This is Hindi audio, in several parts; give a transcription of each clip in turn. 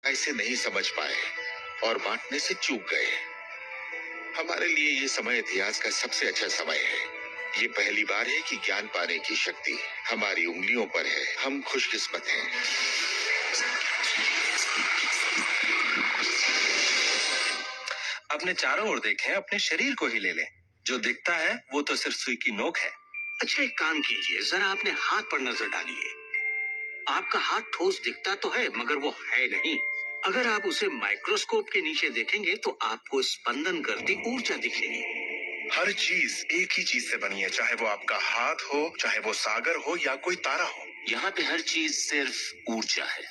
ऐसे नहीं समझ पाए और बांटने से चूक गए। हमारे लिए ये समय इतिहास का सबसे अच्छा समय है। ये पहली बार है कि ज्ञान पाने की शक्ति हमारी उंगलियों पर है। हम खुशकिस्मत हैं। अपने चारों ओर देखें, अपने शरीर को ही ले लें। जो दिखता है वो तो सिर्फ सुई की नोक है। अच्छा, एक काम कीजिए, जरा अपने हाथ पर नजर डालिए। आपका हाथ ठोस दिखता तो है मगर वो है नहीं। अगर आप उसे माइक्रोस्कोप के नीचे देखेंगे तो आपको स्पंदन करती ऊर्जा दिखेगी। हर चीज एक ही चीज से बनी है, चाहे वो आपका हाथ हो, चाहे वो सागर हो या कोई तारा हो। यहाँ पे हर चीज सिर्फ ऊर्जा है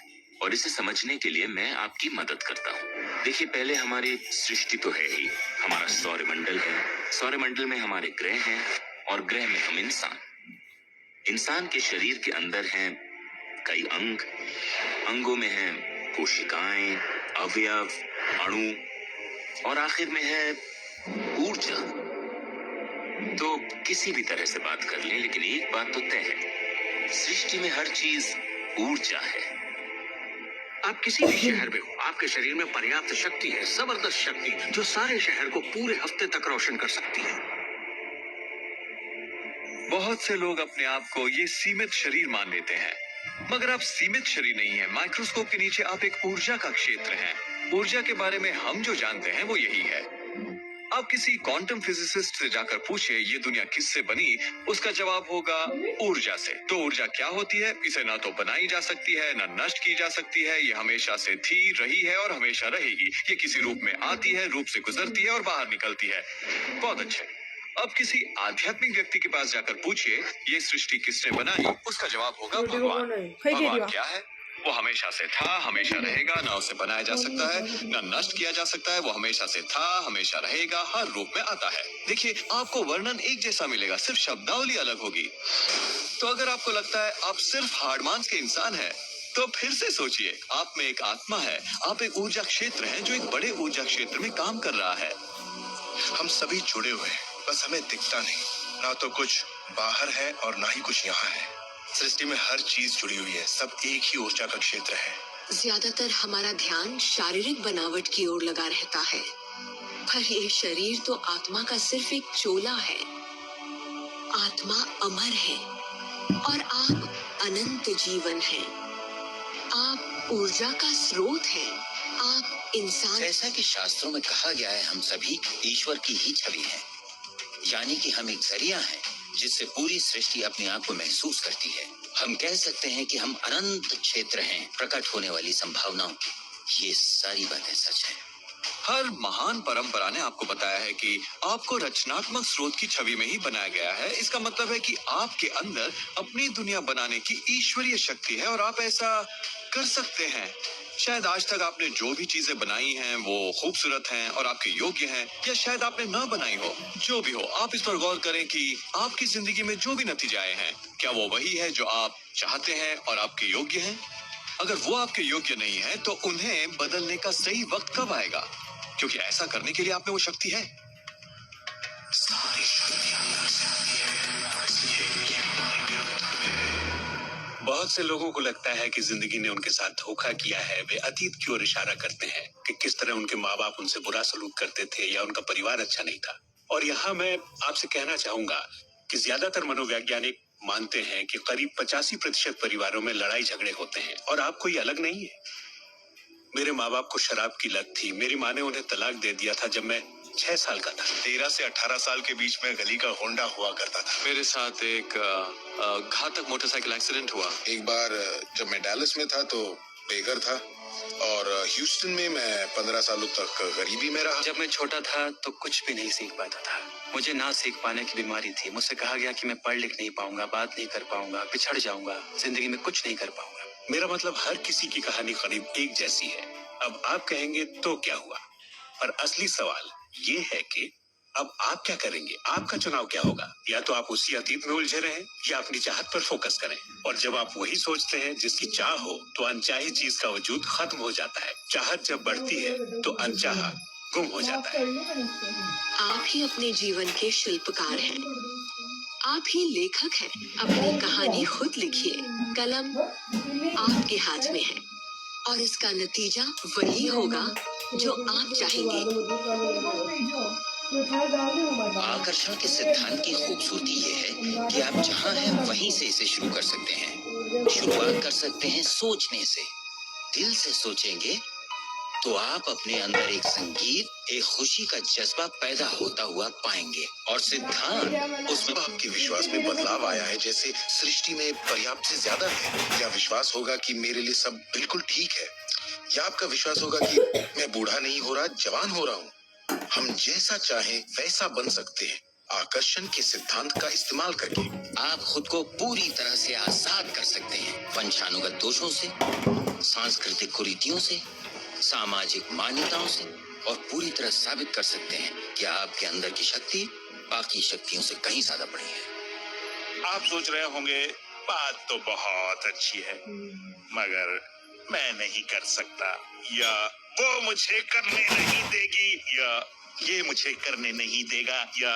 और इसे समझने के लिए मैं आपकी मदद करता हूँ। देखिए, पहले हमारी सृष्टि तो है ही। हमारा सौरमंडल है, सौरमंडल में हमारे ग्रह हैं और ग्रह में हम इंसान। इंसान के शरीर के अंदर हैं कई अंग, अंगों में हैं कोशिकाएं, अवयव, अणु और आखिर में है ऊर्जा। तो किसी भी तरह से बात कर लें, लेकिन एक बात तो तय है, सृष्टि में हर चीज ऊर्जा है। आप किसी भी शहर में हो, आपके शरीर में पर्याप्त शक्ति है, जबरदस्त शक्ति जो सारे शहर को पूरे हफ्ते तक रोशन कर सकती है। बहुत से लोग अपने आप को ये सीमित शरीर मान लेते हैं, मगर आप सीमित शरीर नहीं है। माइक्रोस्कोप के नीचे आप एक ऊर्जा का क्षेत्र हैं। ऊर्जा के बारे में हम जो जानते हैं वो यही है। आप किसी क्वांटम फिजिसिस्ट से जाकर पूछिए ये दुनिया किससे बनी, उसका जवाब होगा ऊर्जा से। तो ऊर्जा क्या होती है? इसे ना तो बनाई जा सकती है, ना नष्ट की जा सकती है। ये हमेशा से थी, रही है और हमेशा रहेगी। ये किसी रूप में आती है, रूप से गुजरती है और बाहर निकलती है। बहुत अच्छे। अब किसी आध्यात्मिक व्यक्ति के पास जाकर पूछिए ये सृष्टि किसने बनाई, उसका जवाब होगा भगवान। भगवान क्या है? वो हमेशा से था, हमेशा रहेगा, ना उसे बनाया जा सकता है, ना नष्ट किया जा सकता है। वो हमेशा से था, हमेशा रहेगा, हर रूप में आता है। देखिए, आपको वर्णन एक जैसा मिलेगा, सिर्फ शब्दावली अलग होगी। तो अगर आपको लगता है आप सिर्फ हाड़ मांस के इंसान हैं, तो फिर से सोचिए, आप में एक आत्मा है, आप एक ऊर्जा क्षेत्र हैं जो एक बड़े ऊर्जा क्षेत्र में काम कर रहा है। हम सभी जुड़े हुए हैं, बस हमें दिखता नहीं। ना तो कुछ बाहर है और ना ही कुछ यहाँ है। सृष्टि में हर चीज जुड़ी हुई है, सब एक ही ऊर्जा का क्षेत्र है। ज्यादातर हमारा ध्यान शारीरिक बनावट की ओर लगा रहता है, पर ये शरीर तो आत्मा का सिर्फ एक चोला है। आत्मा अमर है और आप अनंत जीवन हैं। आप ऊर्जा का स्रोत हैं। आप इंसान। जैसा कि शास्त्रों में कहा गया है, हम सभी ईश्वर की ही छवि हैं, यानी कि हम एक जरिया हैं जिससे पूरी सृष्टि अपने आप को महसूस करती है। हम कह सकते हैं कि हम अनंत क्षेत्र हैं, प्रकट होने वाली संभावनाओं की। ये सारी बातें सच है। हर महान परंपरा ने आपको बताया है कि आपको रचनात्मक स्रोत की छवि में ही बनाया गया है। इसका मतलब है कि आपके अंदर अपनी दुनिया बनाने की ईश्वरीय शक्ति है और आप ऐसा कर सकते हैं। शायद आज तक आपने जो भी चीजें बनाई हैं वो खूबसूरत हैं और आपके योग्य हैं, या शायद आपने न बनाई हो। जो भी हो, आप इस पर गौर करें कि आपकी जिंदगी में जो भी नतीजे आए हैं, क्या वो वही है जो आप चाहते हैं और आपके योग्य हैं? अगर वो आपके योग्य नहीं है तो उन्हें बदलने का सही वक्त कब आएगा? क्योंकि ऐसा करने के लिए आप में वो शक्ति है। बहुत से लोगों को लगता है कि जिंदगी ने उनके साथ धोखा किया है। वे अतीत की ओर इशारा करते हैं कि किस तरह उनके माँ बाप उनसे बुरा सलूक करते थे या उनका परिवार अच्छा नहीं था। और यहाँ मैं आपसे कहना चाहूंगा कि ज्यादातर मनोवैज्ञानिक मानते हैं कि करीब 85% परिवारों में लड़ाई झगड़े होते हैं और आप कोई अलग नहीं है। मेरे माँ बाप को शराब की लत थी। मेरी माँ ने उन्हें तलाक दे दिया था जब मैं 6 साल का था। 13 से 18 साल के बीच में गली का होंडा हुआ करता था। मेरे साथ एक घातक मोटरसाइकिल एक्सीडेंट हुआ। एक बार जब मैं डैलस में था तो बेघर था और ह्यूस्टन में मैं 15 सालों तक गरीबी में रहा। जब मैं छोटा था तो कुछ भी नहीं सीख पाता था। मुझे ना सीख पाने की बीमारी थी। मुझसे कहा गया कि मैं पढ़ लिख नहीं पाऊंगा, बात नहीं कर पाऊंगा, पिछड़ जाऊंगा, जिंदगी में कुछ नहीं कर पाऊंगा। मेरा मतलब हर किसी की कहानी करीब एक जैसी है। अब आप कहेंगे तो क्या हुआ, पर असली सवाल ये है कि अब आप क्या करेंगे? आपका चुनाव क्या होगा? या तो आप उसी अतीत में उलझे रहें या अपनी चाहत पर फोकस करें। और जब आप वही सोचते हैं जिसकी चाह हो, तो अनचाही चीज का वजूद खत्म हो जाता है। चाहत जब बढ़ती है तो अनचाहा गुम हो जाता है। आप ही अपने जीवन के शिल्पकार हैं। आप ही लेखक हैं। अपनी कहानी खुद लिखिए। कलम आपके हाथ में है। और इसका नतीजा वही होगा जो आप चाहेंगे। आकर्षण के सिद्धांत की खूबसूरती ये है कि आप जहां हैं वहीं से इसे शुरू कर सकते हैं। शुरुआत कर सकते हैं सोचने से। दिल से सोचेंगे तो आप अपने अंदर एक संगीत, एक खुशी का जज्बा पैदा होता हुआ पाएंगे। और सिद्धांत उसमें आपके विश्वास में बदलाव आया है, जैसे सृष्टि में पर्याप्त से ज्यादा है, या विश्वास होगा कि मेरे लिए सब बिल्कुल ठीक है, या आपका विश्वास होगा कि मैं बूढ़ा नहीं हो रहा, जवान हो रहा हूँ। हम जैसा चाहें वैसा बन सकते हैं आकर्षण के सिद्धांत का इस्तेमाल करके। आप खुद को पूरी तरह से आजाद कर सकते हैं वंशानुगत दोषों से, सांस्कृतिक कुरीतियों से, सामाजिक मान्यताओं से, और पूरी तरह साबित कर सकते हैं कि आपके अंदर की शक्ति बाकी शक्तियों से कहीं ज्यादा बड़ी है। आप सोच रहे होंगे बात तो बहुत अच्छी है, मगर मैं नहीं कर सकता, या वो मुझे करने नहीं देगी, या ये मुझे करने नहीं देगा, या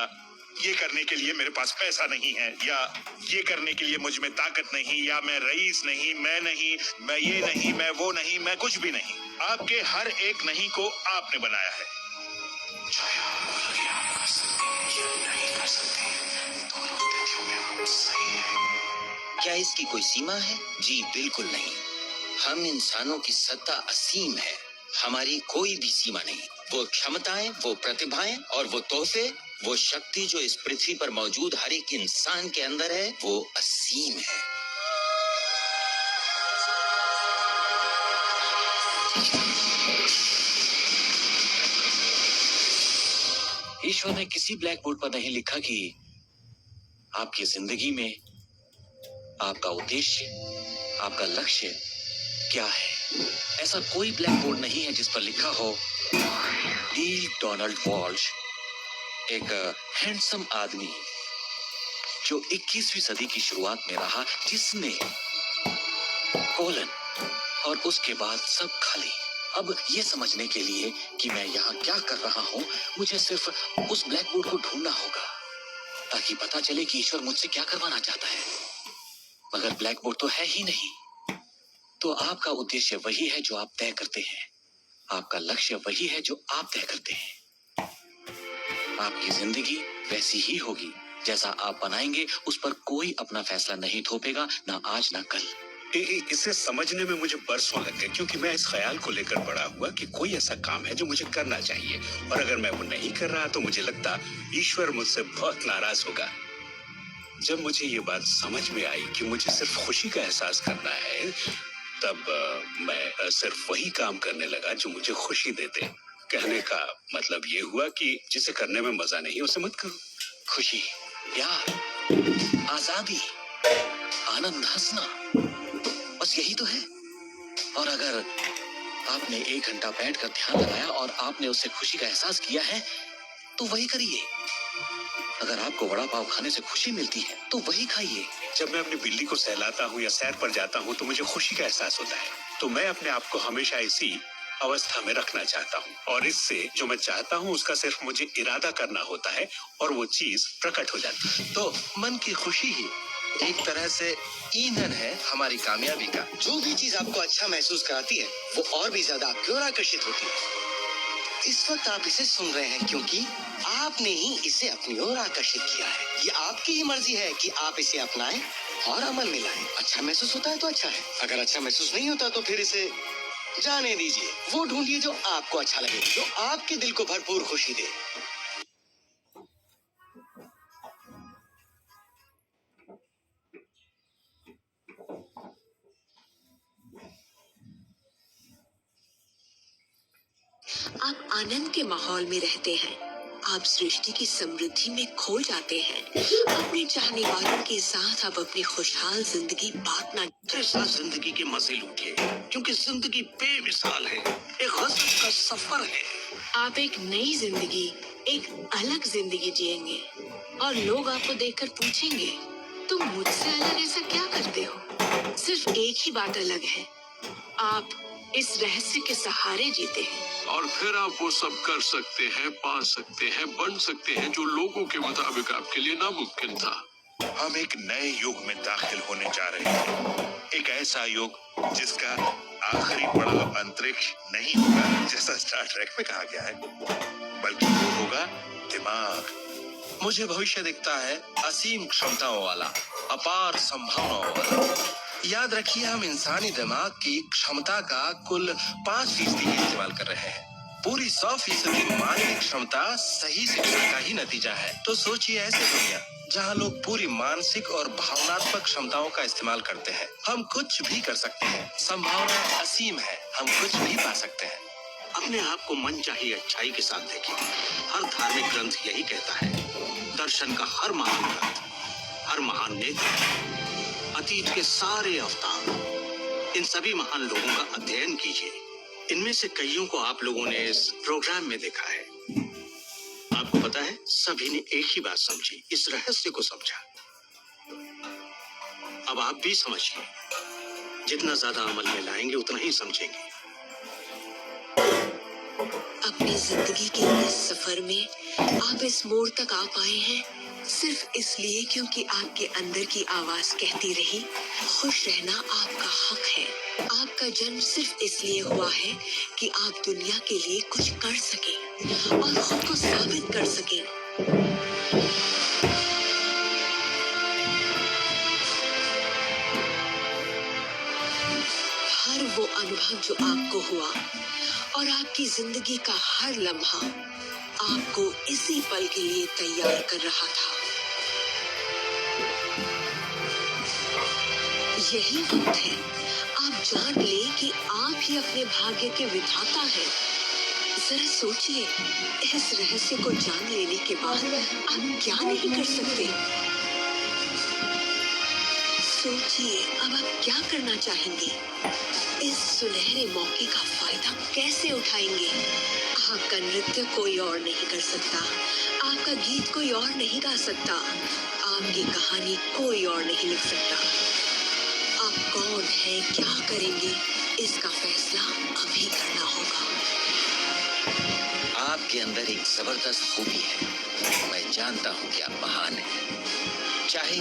ये करने के लिए मेरे पास पैसा नहीं है, या ये करने के लिए मुझ में ताकत नहीं, या मैं रईस नहीं, मैं नहीं, मैं ये नहीं, मैं वो नहीं, मैं कुछ भी नहीं। आपके हर एक नहीं को आपने बनाया है। चाहे आपको लगे आप कर सकते हैं या नहीं कर सकते, दोनों स्थितियों में आप सही हैं। क्या इसकी कोई सीमा है? जी बिल्कुल नहीं। हम इंसानों की सत्ता असीम है, हमारी कोई भी सीमा नहीं। वो क्षमताएं, वो प्रतिभाएं और वो तोहफे, वो शक्ति जो इस पृथ्वी पर मौजूद हर एक इंसान के अंदर है, वो असीम है। ईश्वर ने किसी ब्लैक बोर्ड पर नहीं लिखा कि आपकी जिंदगी में आपका उद्देश्य, आपका लक्ष्य क्या है। ऐसा कोई ब्लैक बोर्ड नहीं है जिस पर लिखा हो नील डोनाल्ड वॉल्श, एक हैंडसम आदमी जो 21वीं सदी की शुरुआत में रहा, जिसने कोलन और उसके बाद सब खाली। अब ये समझने के लिए कि मैं यहाँ क्या कर रहा हूँ, मुझे सिर्फ उस ब्लैक बोर्ड को ढूंढना होगा ताकि पता चले कि ईश्वर मुझसे क्या करवाना चाहता है। मगर ब्लैक बोर्ड तो है ही नहीं, तो आपका उद्देश्य वही है जो आप तय करते हैं, आपका लक्ष्य वही है जो आप तय करते हैं। आपकी जिंदगी वैसी ही होगी जैसा आप बनाएंगे, उस पर कोई अपना फैसला नहीं थोपेगा, ना आज ना कल। इसे समझने में मुझे बरसों लग गए, क्योंकि मैं इस ख्याल को लेकर बड़ा हुआ कि कोई ऐसा काम है जो मुझे करना चाहिए, और अगर मैं वो नहीं कर रहा तो मुझे लगता ईश्वर मुझसे बहुत नाराज होगा। जब मुझे ये बात समझ में आई कि मुझे सिर्फ खुशी का एहसास करना है, तब मैं सिर्फ वही काम करने लगा जो मुझे खुशी देते। कहने का मतलब ये हुआ कि जिसे करने में मजा नहीं उसे मत करो। खुशी, प्यार, आजादी, आनंद, हंसना, बस यही तो है। और अगर आपने 1 घंटा बैठकर ध्यान लगाया और आपने उससे खुशी का एहसास किया है, तो वही करिए। अगर आपको वड़ा पाव खाने से खुशी मिलती है तो वही खाइए। जब मैं अपनी बिल्ली को सहलाता हूँ या सैर पर जाता हूँ तो मुझे खुशी का एहसास होता है। तो मैं अपने आप को हमेशा इसी अवस्था में रखना चाहता हूँ, और इससे जो मैं चाहता हूँ उसका सिर्फ मुझे इरादा करना होता है और वो चीज प्रकट हो जाती है। तो मन की खुशी ही एक तरह से ईंधन है हमारी कामयाबी का। जो भी चीज आपको अच्छा महसूस कराती है वो और भी ज्यादा आपकी ओर आकर्षित होती है। इस वक्त आप इसे सुन रहे हैं क्योंकि आपने ही इसे अपनी ओर आकर्षित किया है। ये आपकी ही मर्जी है कि आप इसे अपनाएं और अमल में लाएं। अच्छा महसूस होता है तो अच्छा है, अगर अच्छा महसूस नहीं होता तो फिर इसे जाने दीजिए। वो ढूंढिए जो आपको अच्छा लगे, जो आपके दिल को भरपूर खुशी दे। आप आनंद के माहौल में रहते हैं, आप सृष्टि की समृद्धि में खो जाते हैं। अपने चाहने वालों के साथ आप अपनी खुशहाल जिंदगी बांटना। जैसा जिंदगी के मजे लूटिए, क्योंकि जिंदगी बेमिसाल है, एक गजब का सफर है। आप एक नई जिंदगी, एक अलग जिंदगी जिएंगे और लोग आपको देखकर पूछेंगे, तुम मुझसे अलग ऐसा क्या करते हो? सिर्फ एक ही बात अलग है, आप इस रहस्य के सहारे जीते हैं। और फिर आप वो सब कर सकते हैं, पा सकते हैं, बन सकते हैं जो लोगों के मुताबिक आपके लिए नामुमकिन था। हम एक नए युग में दाखिल होने जा रहे हैं, एक ऐसा युग जिसका आखिरी पड़ाव अंतरिक्ष नहीं होगा जैसा स्टार ट्रेक में कहा गया है, बल्कि वो होगा दिमाग। मुझे भविष्य दिखता है असीम क्षमताओं वाला, अपार संभावनाओं वाला। याद रखिए, हम इंसानी दिमाग की क्षमता का कुल 5% ही इस्तेमाल कर रहे हैं। पूरी 100% मानसिक क्षमता सही शिक्षा का ही नतीजा है। तो सोचिए, ऐसे दुनिया जहाँ लोग पूरी मानसिक और भावनात्मक क्षमताओं का इस्तेमाल करते हैं। हम कुछ भी कर सकते हैं, संभावना असीम है, हम कुछ भी पा सकते हैं। अपने आप को मनचाही अच्छाई के साथ देखिए। हर धार्मिक ग्रंथ यही कहता है। दर्शन का हर महान ग्रंथ, हर महान नेता, अतीत के सारे अवतार, इन सभी महान लोगों का अध्ययन कीजिए। इनमें से कईयों को आप लोगों ने इस प्रोग्राम में देखा है। आपको पता है, सभी ने एक ही बात समझी, इस रहस्य को समझा। अब आप भी समझिए। जितना ज्यादा अमल में लाएंगे उतना ही समझेंगे। अपनी जिंदगी के इस सफर में आप इस मोड़ तक आ पाए हैं सिर्फ इसलिए क्योंकि आपके अंदर की आवाज कहती रही, खुश रहना आपका हक है। आपका जन्म सिर्फ इसलिए हुआ है कि आप दुनिया के लिए कुछ कर सकें और खुद को साबित कर सकें। हर वो अनुभव जो आपको हुआ और आपकी जिंदगी का हर लम्हा आपको इसी पल के लिए तैयार कर रहा था। यही वक्त है आप जान लें कि आप ही अपने भाग्य के विधाता हैं। जरा सोचिए, इस रहस्य को जान लेने के बाद आप क्या नहीं कर सकते? सोचिए, अब आप क्या करना चाहेंगे? इस सुनहरे मौके का फायदा कैसे उठाएंगे? आपका नृत्य कोई और नहीं कर सकता, आपका गीत कोई और नहीं गा सकता, आपकी कहानी कोई और नहीं लिख सकता। आप कौन हैं, क्या करेंगे, इसका फैसला अभी करना होगा। आपके अंदर एक जबरदस्त खूबी है। मैं जानता हूँ कि आप महान हैं। चाहे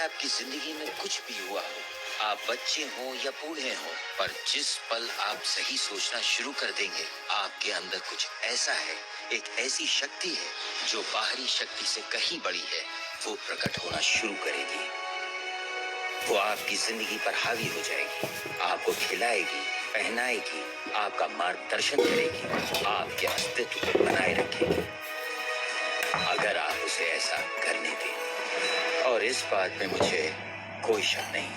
आपकी जिंदगी में कुछ भी हुआ हो, आप बच्चे हो या बूढ़े हो, पर जिस पल आप सही सोचना शुरू कर देंगे, आपके अंदर कुछ ऐसा है, एक ऐसी शक्ति है जो बाहरी शक्ति से कहीं बड़ी है, वो प्रकट होना शुरू करेगी। वो आपकी जिंदगी पर हावी हो जाएगी, आपको खिलाएगी, पहनाएगी, आपका मार्गदर्शन करेगी, आपके अस्तित्व को बनाए रखेगी, अगर आप उसे ऐसा करने दें। और इस बात में मुझे कोई शक नहीं।